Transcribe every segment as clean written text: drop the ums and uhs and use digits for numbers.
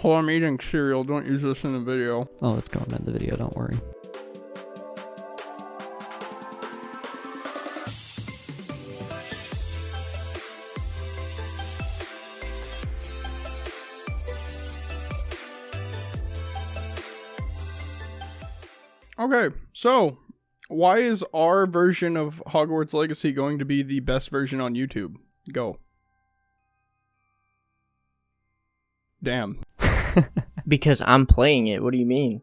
Hold on, I'm eating cereal. Don't use this in the video. Oh, it's going in the video, don't worry. Okay, so why is our version of Hogwarts Legacy going to be the best version on YouTube? Go. Damn. Because I'm playing it. What do you mean?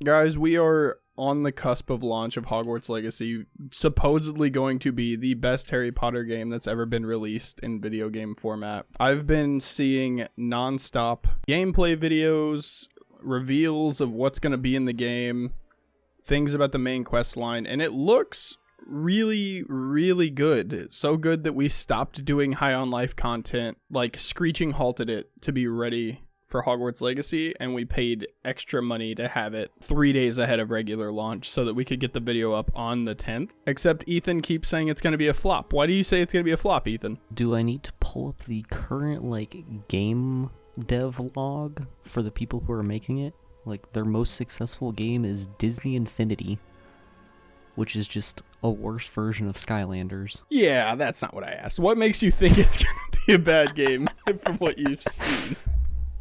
Guys, we are on the cusp of launch of Hogwarts Legacy, supposedly going to be the best Harry Potter game that's ever been released in video game format. I've been seeing non-stop gameplay videos, reveals of what's going to be in the game, things about the main quest line, and it looks really, really good. It's so good that we stopped doing High on Life content, like screeching halted it to be ready for Hogwarts Legacy, and we paid extra money to have it 3 days ahead of regular launch so that we could get the video up on the 10th. Except Ethan keeps saying it's going to be a flop. Why do you say it's going to be a flop, Ethan? Do I need to pull up the current, game dev log for the people who are making it? Their most successful game is Disney Infinity, which is just a worse version of Skylanders. Yeah, that's not what I asked. What makes you think it's going to be a bad game from what you've seen?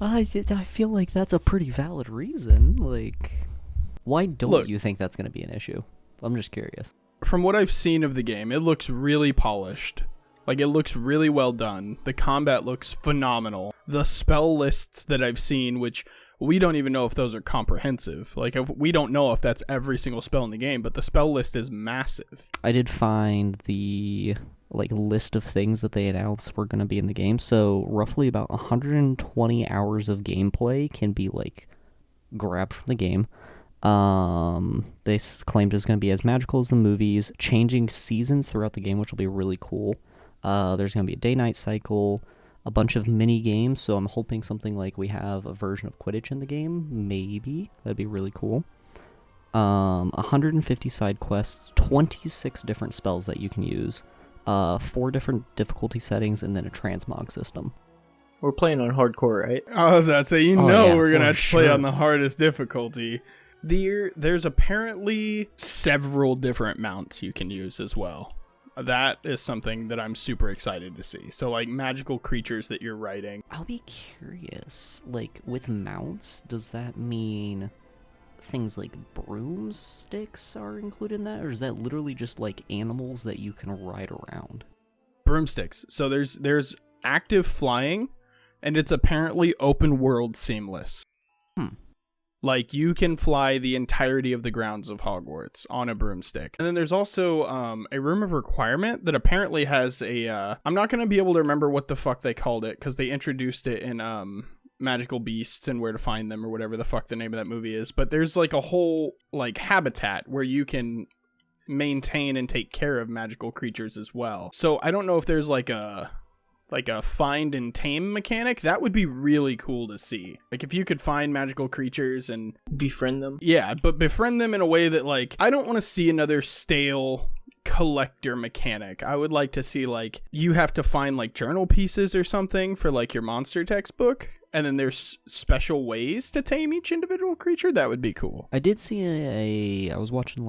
I feel like that's a pretty valid reason. Why don't you think that's going to be an issue? I'm just curious. From what I've seen of the game, it looks really polished. It looks really well done. The combat looks phenomenal. The spell lists that I've seen, which we don't even know if those are comprehensive. We don't know if that's every single spell in the game, but the spell list is massive. I did find the list of things that they announced were going to be in the game. So roughly about 120 hours of gameplay can be grabbed from the game. They claimed it's going to be as magical as the movies, changing seasons throughout the game, which will be really cool. There's going to be a day-night cycle, a bunch of mini games, so I'm hoping something like we have a version of Quidditch in the game, maybe. That'd be really cool. 150 side quests, 26 different spells that you can use, 4 different difficulty settings, and then a transmog system. We're playing on hardcore, right? I was about to say, yeah, we're going to have to sure. play on the hardest difficulty. There's apparently several different mounts you can use as well. That is something that I'm super excited to see. So, magical creatures that you're riding. I'll be curious, with mounts, does that mean things like broomsticks are included in that? Or is that literally just, animals that you can ride around? Broomsticks. So there's active flying, and it's apparently open world seamless. You can fly the entirety of the grounds of Hogwarts on a broomstick. And then there's also a room of requirement that apparently has a... I'm not going to be able to remember what the fuck they called it, because they introduced it in Magical Beasts and Where to Find Them, or whatever the fuck the name of that movie is. But there's a whole habitat where you can maintain and take care of magical creatures as well. So I don't know if there's a find and tame mechanic. That would be really cool to see. If you could find magical creatures and befriend them. Yeah, but befriend them in a way that I don't want to see another stale collector mechanic. I would like to see you have to find journal pieces or something for your monster textbook, and then there's special ways to tame each individual creature. That would be cool. I did see I was watching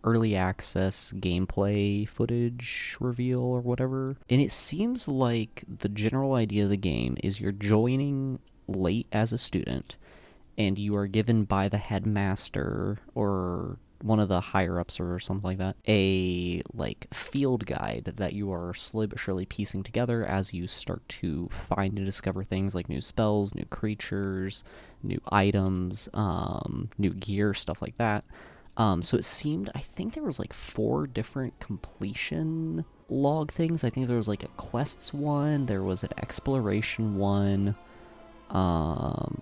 early access gameplay footage reveal or whatever, and it seems like the general idea of the game is you're joining late as a student, and you are given by the headmaster or one of the higher-ups or something like that a field guide that you are slowly but surely piecing together as you start to find and discover things like new spells, new creatures, new items, new gear, stuff like that. So it seemed, I think there was 4 different completion log things. I think there was a quests one, there was an exploration one,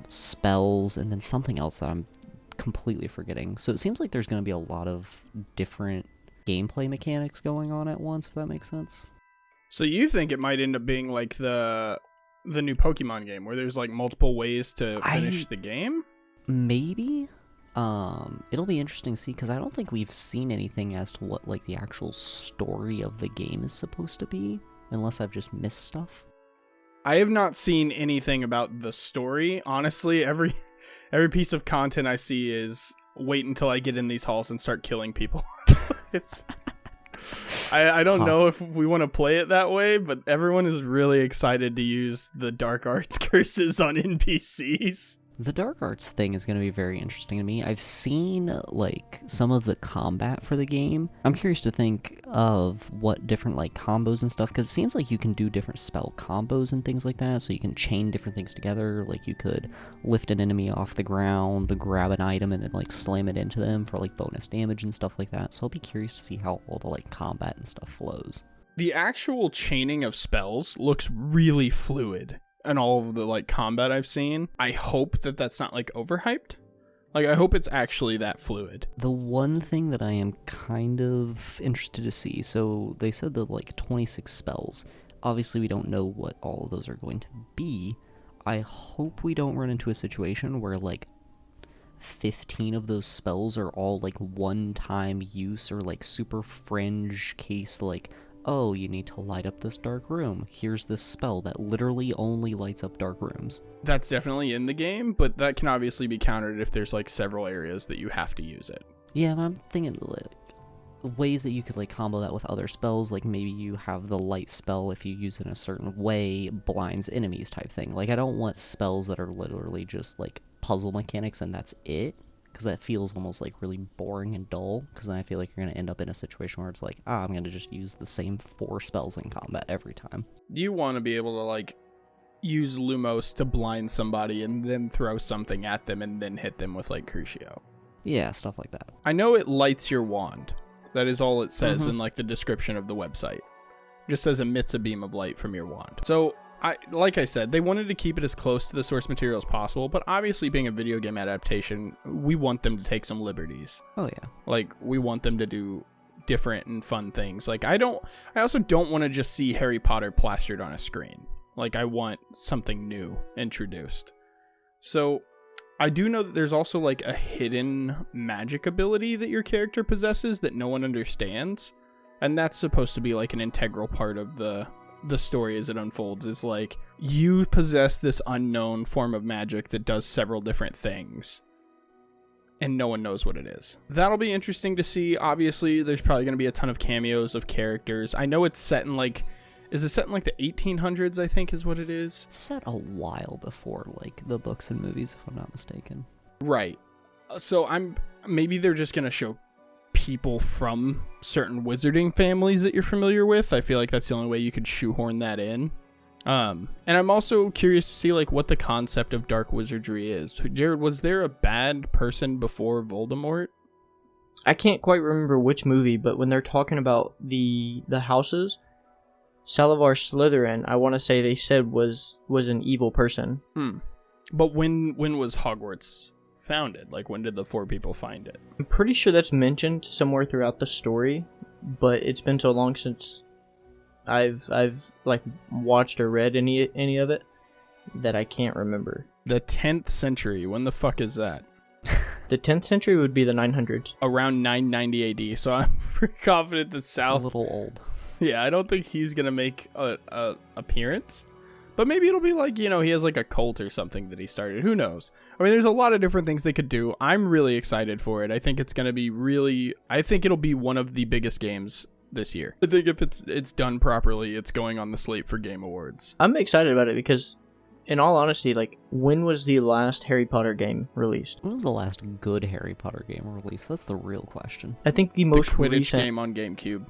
spells, and then something else that I'm completely forgetting. So it seems like there's going to be a lot of different gameplay mechanics going on at once, if that makes sense. So you think it might end up being the new Pokemon game, where there's multiple ways to finish the game? Maybe. It'll be interesting to see, because I don't think we've seen anything as to what the actual story of the game is supposed to be, unless I've just missed stuff. I have not seen anything about the story. Honestly, every piece of content I see is wait until I get in these halls and start killing people. It's I don't know if we want to play it that way, but everyone is really excited to use the dark arts curses on NPCs. The dark arts thing is going to be very interesting to me. I've seen, like, some of the combat for the game. I'm curious to think of what different, like, combos and stuff, because it seems like you can do different spell combos and things like that, so you can chain different things together. Like, you could lift an enemy off the ground, grab an item, and then, like, slam it into them for, like, bonus damage and stuff like that. So I'll be curious to see how all the, like, combat and stuff flows. The actual chaining of spells looks really fluid. And all of the like combat I've seen, I hope that that's not like overhyped. Like I hope it's actually that fluid. The one thing that I am kind of interested to see, so they said that like 26 spells. Obviously we don't know what all of those are going to be. I hope we don't run into a situation where like 15 of those spells are all like one-time use or like super fringe case, like, oh, you need to light up this dark room. Here's this spell that literally only lights up dark rooms. That's definitely in the game, but that can obviously be countered if there's like several areas that you have to use it. Yeah, but I'm thinking like ways that you could like combo that with other spells, like maybe you have the light spell, if you use it in a certain way, blinds enemies type thing. Like I don't want spells that are literally just like puzzle mechanics and that's it. Because that feels almost like really boring and dull, because then I feel like you're going to end up in a situation where it's like, I'm going to just use the same 4 spells in combat every time. You want to be able to like use Lumos to blind somebody and then throw something at them and then hit them with like Crucio. Yeah, stuff like that. I know it lights your wand. That is all it says in like the description of the website. It just says emits a beam of light from your wand. So like I said, they wanted to keep it as close to the source material as possible, but obviously being a video game adaptation, we want them to take some liberties. Oh yeah. Like, we want them to do different and fun things. Like, I also don't want to just see Harry Potter plastered on a screen. Like, I want something new introduced. So, I do know that there's also, like, a hidden magic ability that your character possesses that no one understands. And that's supposed to be, like, an integral part of the story as it unfolds, is like you possess this unknown form of magic that does several different things and no one knows what it is. That'll be interesting to see. Obviously there's probably going to be a ton of cameos of characters. I know it's set in like, is it set in like the 1800s, I think is what it is? It's set a while before like the books and movies, if I'm not mistaken. Right. So maybe they're just going to show people from certain wizarding families that you're familiar with. I feel like that's the only way you could shoehorn that in. And I'm also curious to see like what the concept of dark wizardry is. Jared, was there a bad person before Voldemort? I can't quite remember which movie, but when they're talking about the houses, Salazar Slytherin, I want to say they said was an evil person. But when was Hogwarts founded? Like, when did the 4 people find it? I'm pretty sure that's mentioned somewhere throughout the story, but it's been so long since I've like watched or read any of it that I can't remember. The 10th century. When the fuck is that? The 10th century would be the 900s. Around 990 AD. So I'm pretty confident that Sal, A little old. Yeah, I don't think he's gonna make a appearance. But maybe it'll be like, you know, he has like a cult or something that he started. Who knows? I mean, there's a lot of different things they could do. I'm really excited for it. I think it's going to be I think it'll be one of the biggest games this year. I think if it's done properly, it's going on the slate for Game Awards. I'm excited about it because, in all honesty, like, when was the last Harry Potter game released? When was the last good Harry Potter game released? That's the real question. I think the The most Quidditch recent game on GameCube.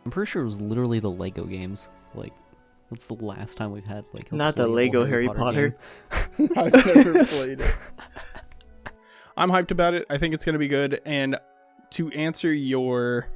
I'm pretty sure it was literally the Lego games. Like, what's the last time we've had like a Not the playable Lego Harry Potter. game? I've never played it. I'm hyped about it. I think it's going to be good. And to answer your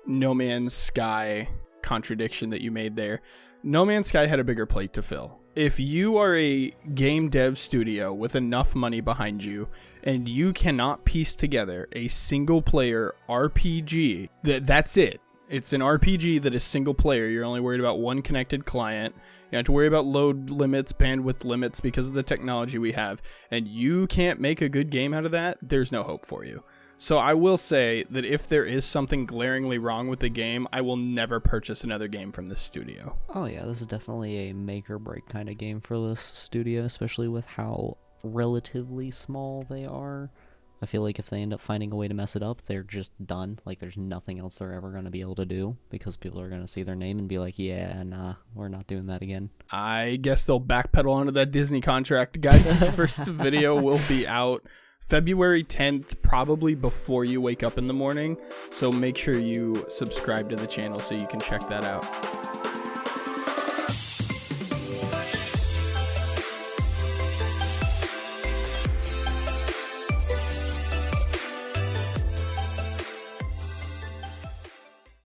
No Man's Sky contradiction that you made there, No Man's Sky had a bigger plate to fill. If you are a game dev studio with enough money behind you and you cannot piece together a single player RPG, that's it. It's an RPG that is single player. You're only worried about one connected client. You have to worry about load limits, bandwidth limits because of the technology we have. And you can't make a good game out of that. There's no hope for you. So I will say that if there is something glaringly wrong with the game, I will never purchase another game from this studio. Oh yeah, this is definitely a make or break kind of game for this studio, especially with how relatively small they are. I feel like if they end up finding a way to mess it up, they're just done. Like, there's nothing else they're ever going to be able to do, because people are going to see their name and be like, yeah, nah, we're not doing that again. I guess they'll backpedal onto that Disney contract. Guys, the first video will be out February 10th, probably before you wake up in the morning. So make sure you subscribe to the channel so you can check that out.